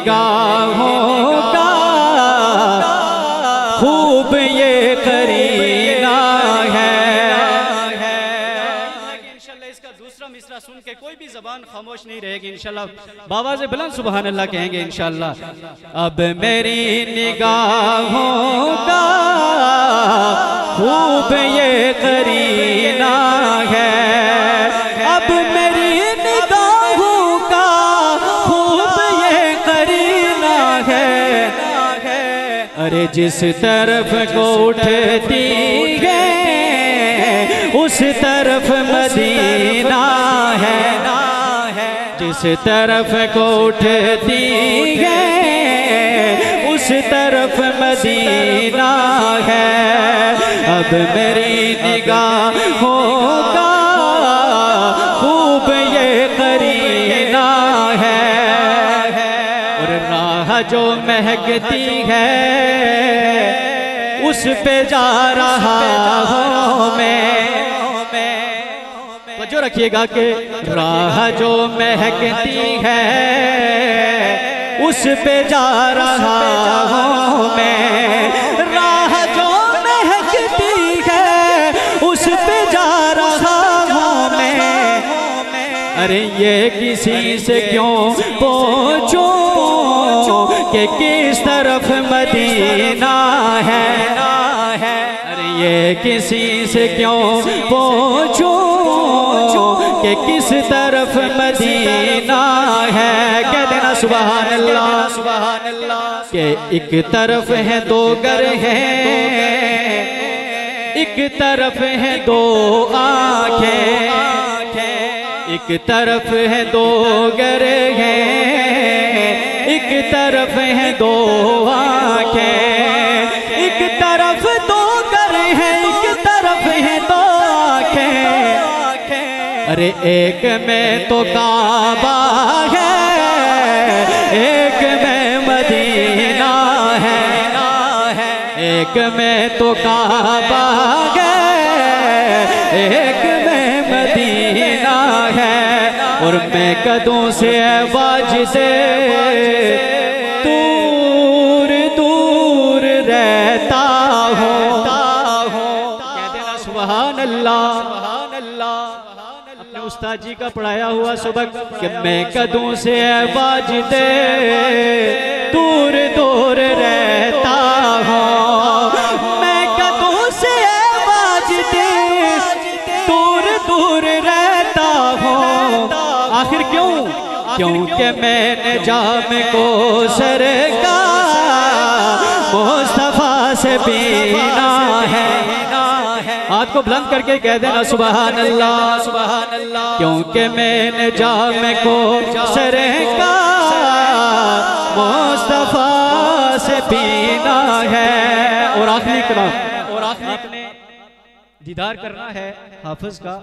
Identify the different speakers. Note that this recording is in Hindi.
Speaker 1: निगाहों का खूब ये करीना है। इंशाल्लाह इसका दूसरा मिसरा सुन के कोई भी जबान खामोश नहीं रहेगी इंशाल्लाह। बाबा से बुलंद सुभान अल्लाह कहेंगे इंशाल्लाह। अब मेरी निगाहों का खूब ये करीना है, अब मेरी निगाहों का खूब ये करीना है। अरे जिस तरफ को उठती है उस तरफ मदीना है, जिस तरफ को उठती है उस तरफ मदीना है। अब मेरी निगाहों का खूब ये करीना है, और राह जो महकती है उस पे जा रहा हूँ मैं। तो जो रखिएगा कि राह जो महकती है उस पे जा रहा हूँ मैं, राह जो महकती है उस पे जा रहा हूँ मैं। अरे ये किसी से क्यों पूछूं कि किस तरफ मदीना है, अरे ये किसी से क्यों पूछूं कि किस तरफ मदीना है। कह देना सुभान अल्लाह, सुभान अल्लाह। के एक तरफ है दो घर हैं, एक तरफ है दो आँखें, एक तरफ है दो घर हैं, एक तरफ है दो आँखें, एक तरफ दो घर हैं, एक तरफ है दो आँखें। अरे एक में तो काबा है, एक में मदीना है, एक में तो काबा है, एक में मदीना है। और मैं कदों से वाजिदे दूर दूर रहता हूँ। कह देना सुभान अल्लाह, सुभान अल्लाह। अपने उस्ताद जी का पढ़ाया हुआ सबक कि मैं कदों से वाजिदे दूर दूर रहता हूँ, मैं कदों से वाजिदे दूर दूर रहता हूँ। आखिर क्यों? क्योंकि मैंने जाम को सरकार मुस्तफा से पीना है। हाथ को बुलंद करके कह देना सुभान अल्लाह, सुभान अल्लाह। क्योंकि मैंने जाम को सरकार मुस्तफा से पीना है। और आखिरी कलाम, और आखिरी दीदार करना है हाफिज का।